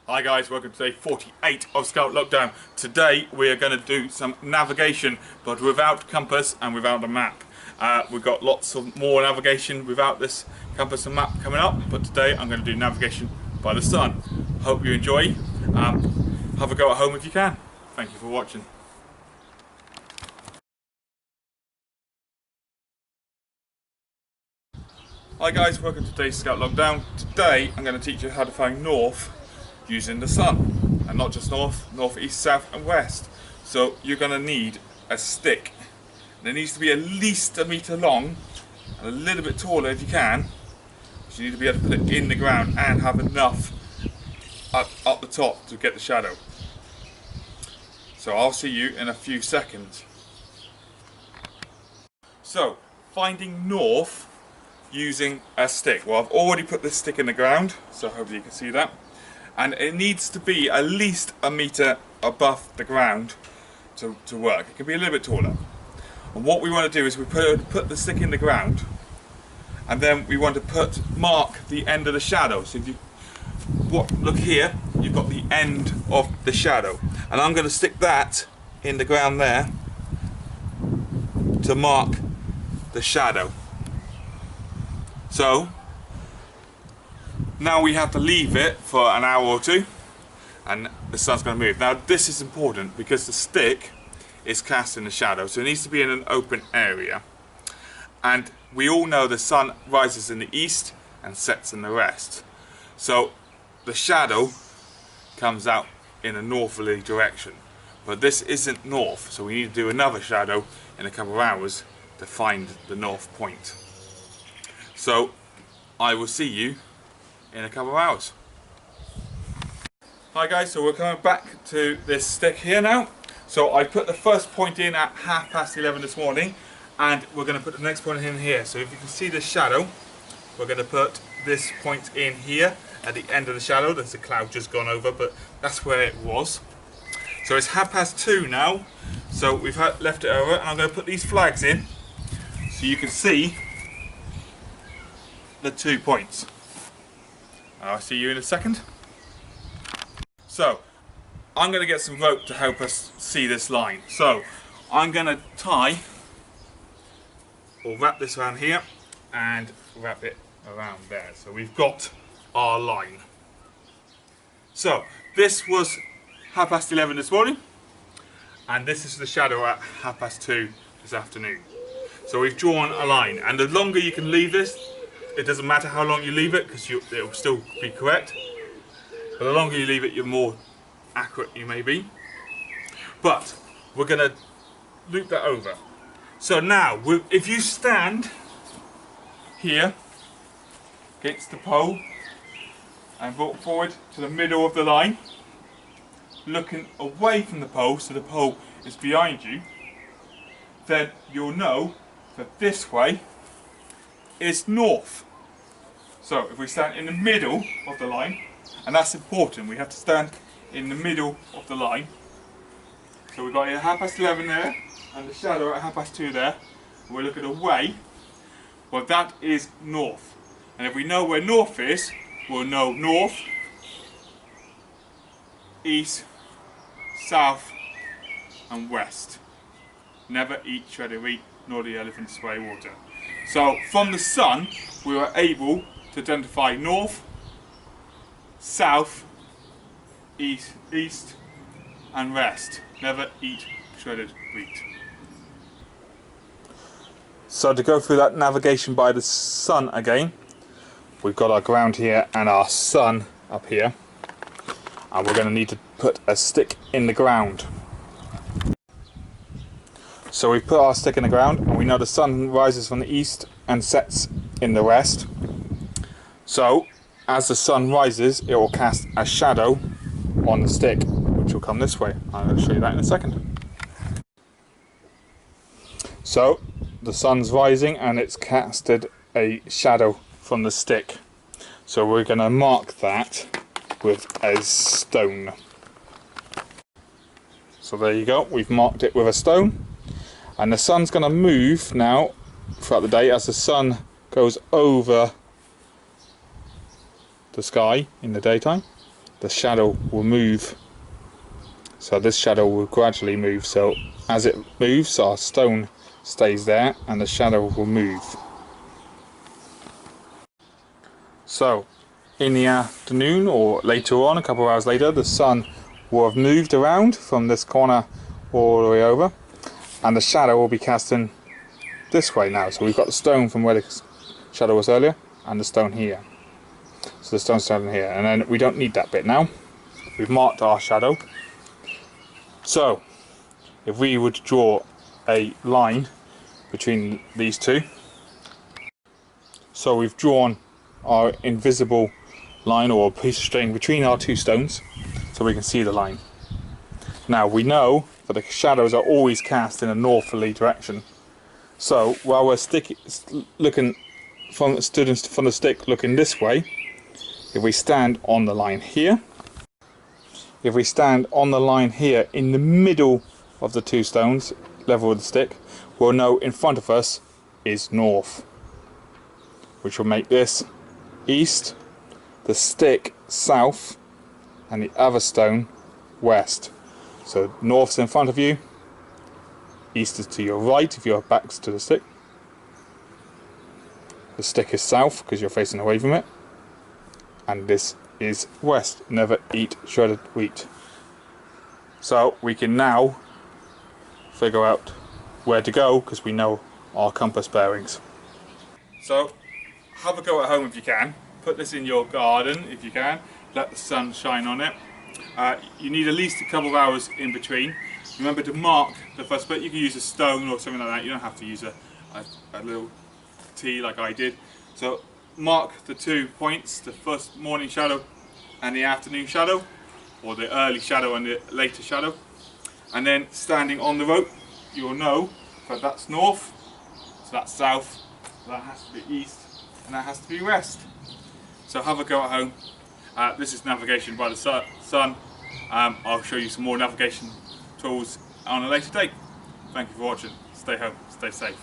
Hi guys, welcome to day 48 of Scout Lockdown. Today we are going to do some navigation, but without compass and without a map. We've got lots of more navigation without this compass and map coming up, but today I'm going to do navigation by the sun. Hope you enjoy. Have a go at home if you can. Thank you for watching. Hi guys, welcome to today's Scout Lockdown. Today I'm going to teach you how to find north using the sun, and not just north, east, south and west. So you're going to need a stick. And it needs to be at least 1 meter long and a little bit taller if you can. So you need to be able to put it in the ground and have enough up the top to get the shadow. So I'll see you in a few seconds. So finding north using a stick. Well, I've already put this stick in the ground, so hopefully you can see that. And it needs to be at least 1 meter above the ground to work. It can be a little bit taller. And what we want to do is we put the stick in the ground, and then we want to mark the end of the shadow. So if you look here, you've got the end of the shadow, and I'm going to stick that in the ground there to mark the shadow. So now we have to leave it for an hour or two, and the sun's going to move. Now this is important because the stick is cast in the shadow, so it needs to be in an open area. And we all know the sun rises in the east and sets in the west. So the shadow comes out in a northerly direction. But this isn't north, so we need to do another shadow in a couple of hours to find the north point. So I will see you in a couple of hours. Hi guys, so we're coming back to this stick here now. So I put the first point in at 11:30 this morning, and we're going to put the next point in here. So if you can see the shadow, we're going to put this point in here at the end of the shadow. There's a cloud just gone over, but that's where it was. So it's 2:30 now, so we've left it over, and I'm going to put these flags in so you can see the 2 points. I'll see you in a second. So I'm going to get some rope to help us see this line. So I'm going to tie or wrap this around here and wrap it around there. So we've got our line. So this was 11:30 this morning, and this is the shadow at 2:30 this afternoon. So we've drawn a line, and the longer you can leave this, it doesn't matter how long you leave it, because it will still be correct. But the longer you leave it, the more accurate you may be. But we're going to loop that over. So now, if you stand here against the pole and walk forward to the middle of the line, looking away from the pole, so the pole is behind you, then you'll know that this way is north. So if we stand in the middle of the line, and that's important, we have to stand in the middle of the line. So we've got here 11:30 there, and the shadow at 2:30 there. We're looking away. Well, that is north. And if we know where north is, we'll know north, east, south and west. Never eat shredded wheat, nor the elephant spray water. So from the sun, we were able to identify north, south, east and west. Never eat shredded wheat. So to go through that navigation by the sun again, we've got our ground here and our sun up here, and we're going to need to put a stick in the ground. So we've put our stick in the ground, and we know the sun rises from the east and sets in the west. So as the sun rises, it will cast a shadow on the stick, which will come this way. I'm going to show you that in a second. So the sun's rising and it's casted a shadow from the stick. So we're going to mark that with a stone. So there you go, we've marked it with a stone. And the sun's going to move now throughout the day as the sun goes over the sky in the daytime. the shadow will move. So this shadow will gradually move, so as it moves our stone stays there and the shadow will move. So in the afternoon or later on, a couple of hours later, the sun will have moved around from this corner all the way over and the shadow will be casting this way now. So we've got the stone from where the shadow was earlier and the stone here. So the stone's standing here, and then we don't need that bit now. We've marked our shadow. So if we were to draw a line between these two, so we've drawn our invisible line or a piece of string between our two stones so we can see the line. Now we know that the shadows are always cast in a northerly direction, so while we're looking from the stick looking this way, if we stand on the line here, in the middle of the two stones level with the stick, we'll know in front of us is north, which will make this east, the stick south, and the other stone west. So north's in front of you, east is to your right if your back's to the stick is south because you're facing away from it, and this is west. Never eat shredded wheat. So we can now figure out where to go because we know our compass bearings. So have a go at home if you can. Put this in your garden if you can. Let the sun shine on it. You need at least a couple of hours in between. Remember to mark the first bit. You can use a stone or something like that. You don't have to use a little T like I did. So mark the 2 points, the first morning shadow and the afternoon shadow, or the early shadow and the later shadow. And then standing on the rope, you'll know that that's north, so that's south, so that has to be east, and that has to be west. So have a go at home. This is navigation by the sun. I'll show you some more navigation tools on a later date. Thank you for watching. Stay home, stay safe.